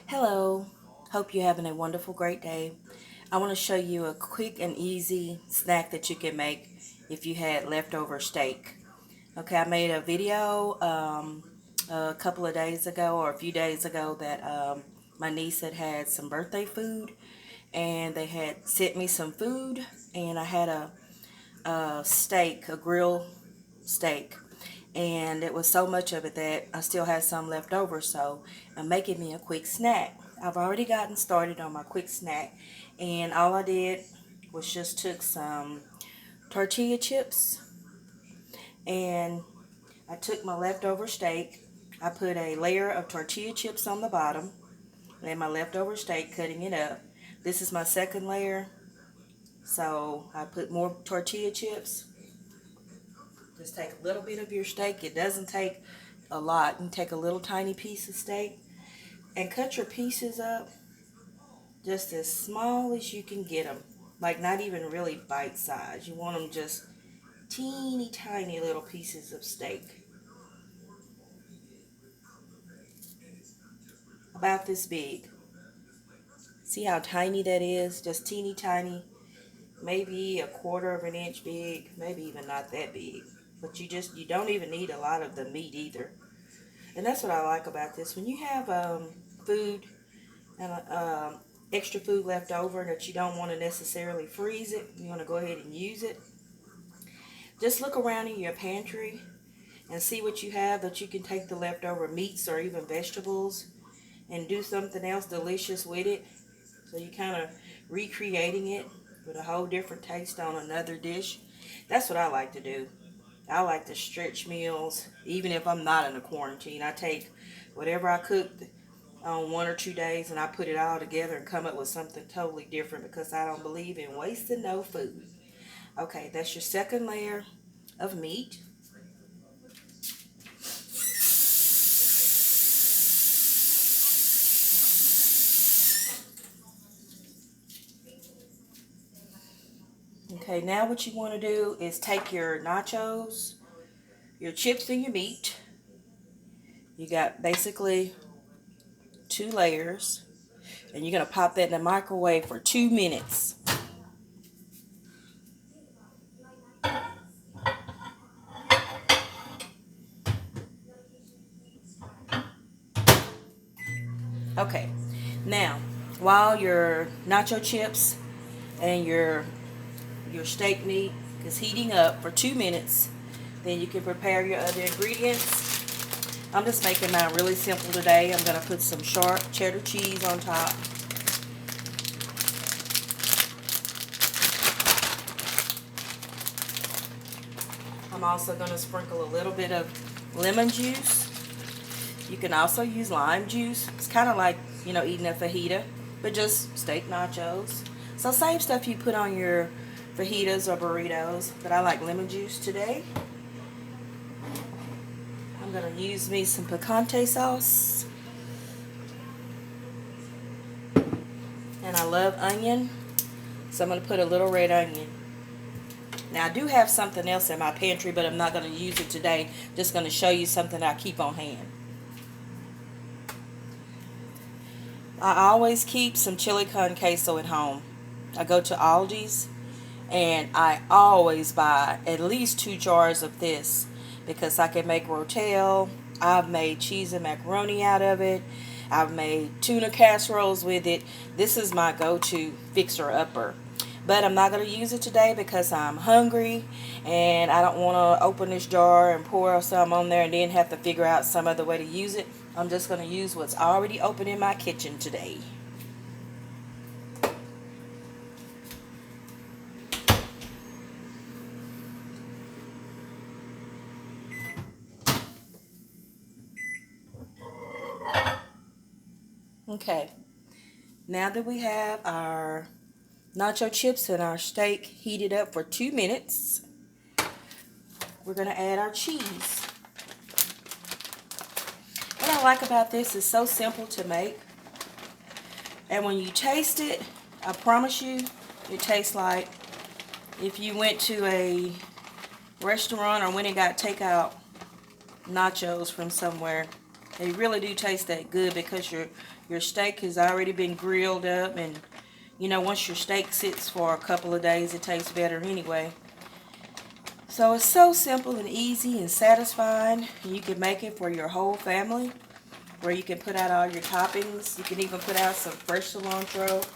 Hello, hope you're having a wonderful, great day. I want to show you a quick and easy snack that you can make if you had leftover steak. Okay, I made a video a couple of days ago or a few days ago that my niece had some birthday food and they had sent me some food and I had a steak, a grilled steak. And it was so much of it that I still had some left over, so I'm making me a quick snack. I've already gotten started on my quick snack, and all I did was just took some tortilla chips and I took my leftover steak. I put a layer of tortilla chips on the bottom, and my leftover steak, cutting it up. This is my second layer, so I put more tortilla chips. Just take a little bit of your steak. It doesn't take a lot. You take a little tiny piece of steak and cut your pieces up just as small as you can get them. Like not even really bite size. You want them just teeny tiny little pieces of steak. About this big. See how tiny that is? Just teeny tiny. Maybe a quarter of an inch big. Maybe even not that big. But you don't even need a lot of the meat either. And that's what I like about this. When you have food and extra food left over that you don't want to necessarily freeze it, you want to go ahead and use it, just look around in your pantry and see what you have that you can take the leftover meats or even vegetables and do something else delicious with it. So you kind of recreating it with a whole different taste on another dish. That's what I like to do. I like to stretch meals even if I'm not in a quarantine. I take whatever I cooked on 1 or 2 days and I put it all together and come up with something totally different because I don't believe in wasting no food. Okay, that's your second layer of meat. Okay, now what you want to do is take your nachos, your chips, and your meat. You got basically 2 layers, and you're going to pop that in the microwave for 2 minutes. Okay, now while your nacho chips and your steak meat is heating up for 2 minutes, then you can prepare your other ingredients. I'm just making mine really simple today. I'm going to put some sharp cheddar cheese on top. I'm also going to sprinkle a little bit of lemon juice. You can also use lime juice. It's kind of like, eating a fajita, but just steak nachos. So same stuff you put on your fajitas or burritos, but I like lemon juice today. I'm going to use me some picante sauce. And I love onion, so I'm going to put a little red onion. Now I do have something else in my pantry, but I'm not going to use it today. Just going to show you something I keep on hand. I always keep some chili con queso at home. I go to Aldi's and I always buy at least 2 jars of this because I can make rotel. I've made cheese and macaroni out of it. I've made tuna casseroles with it. This is my go-to fixer-upper. But I'm not going to use it today because I'm hungry and I don't want to open this jar and pour some on there and then have to figure out some other way to use it. I'm just going to use what's already open in my kitchen today. Okay, now that we have our nacho chips and our steak heated up for 2 minutes, we're going to add our cheese. What I like about this is so simple to make. And when you taste it, I promise you, it tastes like if you went to a restaurant or went and got takeout nachos from somewhere. They really do taste that good because your steak has already been grilled up, and you know, once your steak sits for a couple of days, it tastes better anyway. So it's so simple and easy and satisfying. You can make it for your whole family, where you can put out all your toppings. You can even put out some fresh cilantro,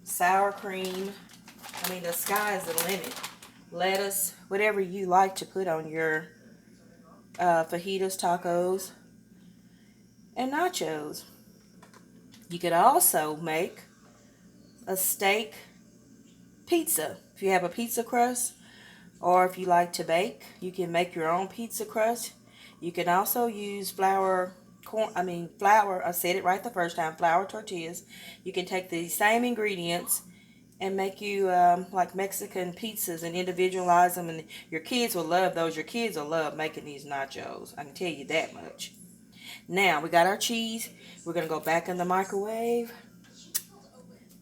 sour cream. I mean, the sky is the limit. Lettuce, whatever you like to put on your fajitas, tacos, and nachos. You could also make a steak pizza. If you have a pizza crust, or if you like to bake, you can make your own pizza crust. You can also use flour, I said it right the first time, flour tortillas. You can take the same ingredients and make you like Mexican pizzas and individualize them, and your kids will love those. Your kids will love making these nachos. I can tell you that much. Now, we got our cheese. We're going to go back in the microwave.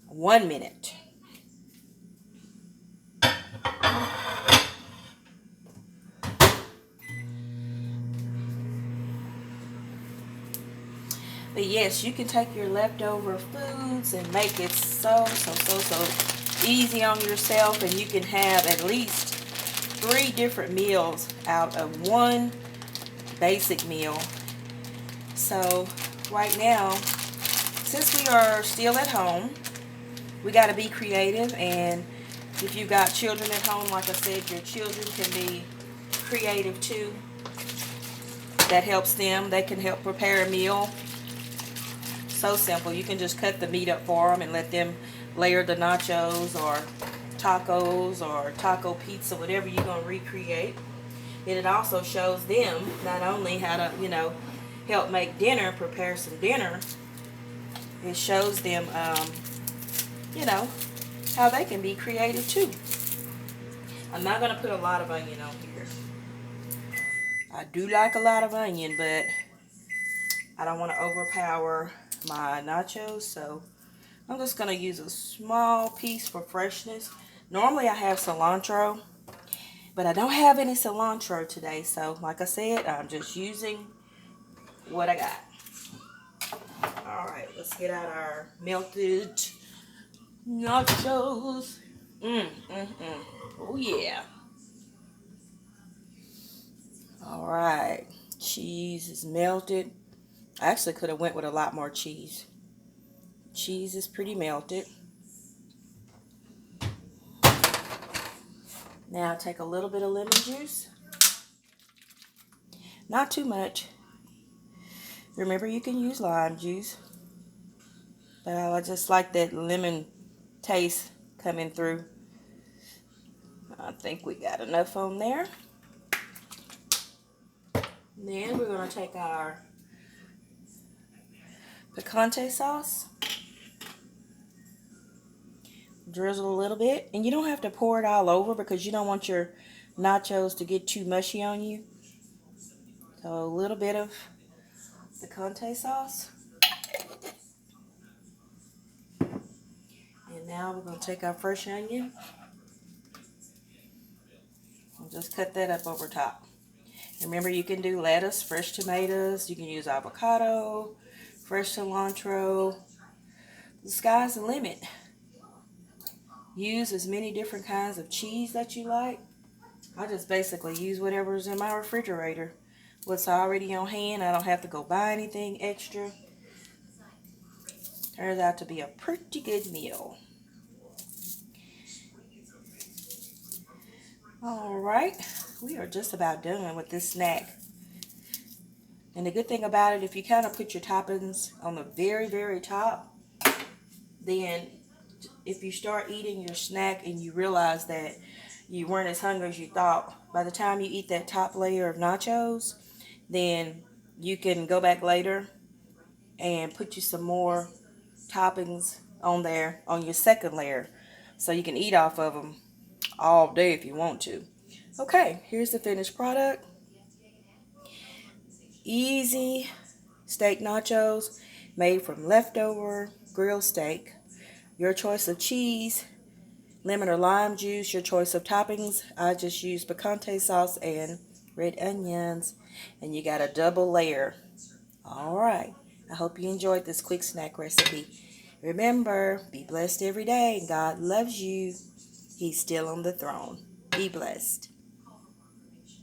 1 minute. But yes, you can take your leftover foods and make it so easy on yourself, and you can have at least 3 different meals out of one basic meal. So right now, since we are still at home, we got to be creative, and if you've got children at home, like I said, your children can be creative too. That helps them. They can help prepare a meal. So simple. You can just cut the meat up for them and let them layer the nachos or tacos or taco pizza, whatever you're going to recreate. And it also shows them not only how to, help make dinner, prepare some dinner. It shows them, how they can be creative too. I'm not going to put a lot of onion on here. I do like a lot of onion, but I don't want to overpower my nachos, so I'm just going to use a small piece for freshness. Normally I have cilantro, but I don't have any cilantro today, so like I said, I'm just using what I got. Alright, let's get out our melted nachos. Oh yeah. Alright, cheese is melted. I actually could have went with a lot more cheese. Cheese is pretty melted. Now take a little bit of lemon juice. Not too much. Remember, you can use lime juice, but I just like that lemon taste coming through. I think we got enough on there. Then we're going to take our picante sauce, drizzle a little bit, and you don't have to pour it all over because you don't want your nachos to get too mushy on you. So a little bit of picante sauce. And now we're going to take our fresh onion and just cut that up over top. Remember, you can do lettuce, fresh tomatoes, you can use avocado, fresh cilantro. The sky's the limit. Use as many different kinds of cheese that you like. I just basically use whatever's in my refrigerator. What's already on hand. I don't have to go buy anything extra. Turns out to be a pretty good meal. Alright, we are just about done with this snack. And the good thing about it, if you kind of put your toppings on the very, very top, then if you start eating your snack and you realize that you weren't as hungry as you thought, by the time you eat that top layer of nachos, then you can go back later and put you some more toppings on there on your second layer, so you can eat off of them all day if you want to. Okay, here's the finished product. Easy steak nachos made from leftover grilled steak. Your choice of cheese, lemon or lime juice, your choice of toppings. I just used picante sauce and red onions, and you got a double layer All right. I hope you enjoyed this quick snack recipe. Remember, be blessed every day. God loves you. He's still on the throne. Be blessed.